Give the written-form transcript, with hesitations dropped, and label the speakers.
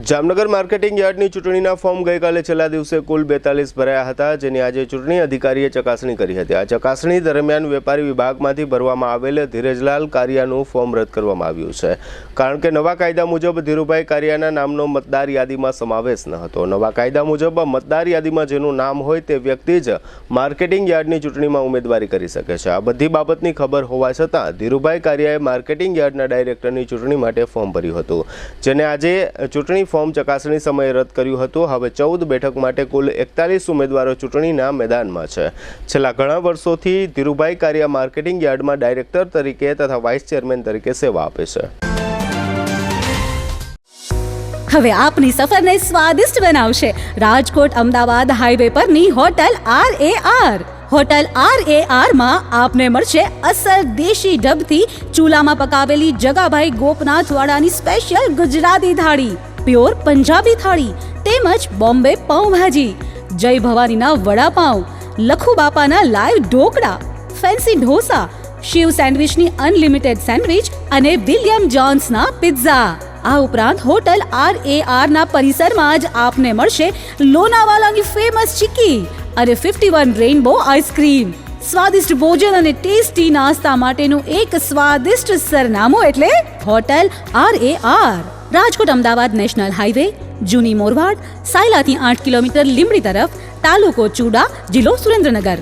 Speaker 1: Jamnagar marketing યાર્ડની ચૂંટણીના form ગઈકાલે છેલ્લા દિવસે કુલ 42 ભરાયા હતા, જેની આજે ચૂંટણી અધિકારીએ ચકાસણી કરી હતી। આ ચકાસણી દરમિયાન વેપારી વિભાગમાંથી ભરવામાં આવેલ ધીરજલાલ કારિયાનું ફોર્મ રદ કરવામાં આવ્યું છે, કારણ કે નવા કાયદા મુજબ ધીરુભાઈ કારિયાના નામનો મતદાર યાદીમાં સમાવેશ ન હતો। નવા કાયદા મુજબ મતદાર યાદીમાં જેનું નામ હોય તે વ્યક્તિ જ માર્કેટિંગ યાર્ડની ચૂંટણીમાં ઉમેદવારી કરી શકે છે। આ બધી બાબતની ખબર હોવા છતાં ધીરુભાઈ કારિયાએ માર્કેટિંગ યાર્ડના ડાયરેક્ટરની ચૂંટણી માટે ફોર્મ ભર્યું હતું, જેને આજે ચૂંટણી ફોર્મ ચકાસણી સમયે રદ કર્યું હતું। હવે 14 બેઠક માટે કુલ 41 ઉમેદવારો ચૂંટણીના મેદાનમાં છે। છેલ્લા ઘણા વર્ષોથી ધીરુભાઈ કારિયા માર્કેટિંગ યાર્ડમાં ડાયરેક્ટર તરીકે તથા વાઇસ ચેરમેન તરીકે સેવા આપે છે।
Speaker 2: હવે આપની સફરને સ્વાદિષ્ટ બનાવશે રાજકોટ અમદાવાદ હાઈવે પરની હોટલ RAR। હોટલ RAR માં આપને મળશે અસલ દેશી ઢબથી ચૂલામાં પકાવેલી જગાભાઈ ગોપનાથ વાળાની સ્પેશિયલ ગુજરાતી થાળી, પ્યોર પંજાબી થાળી તેમજ બોમ્બે પાઉંભાજી, જય ભવાનીના વડાપાઉં, લખુ બાપાના લાઈવ ઢોકળા, ફેન્સી ઢોસા, શિવ સેન્ડવિચની અનલિમિટેડ સેન્ડવિચ અને વિલિયમ જોન્સના પિઝા। આ ઉપરાંત હોટલ RAR ના પરિસરમાં જ આપને મળશે લોનાવાલાની ફેમસ ચીકી અને 51 રેઇનબો આઈસ્ક્રીમ। સ્વાદિષ્ટ ભોજન અને ટેસ્ટી નાસ્તા માટેનું એક સ્વાદિષ્ટ સરનામું એટલે hotel RAR। Rajkot Ahmedabad national highway, જૂની મોરવાડ, સાયલાથી 8 કિલોમીટર લીંબડી તરફ, તાલુકો ચૂડા, જિલ્લો સુરેન્દ્રનગર।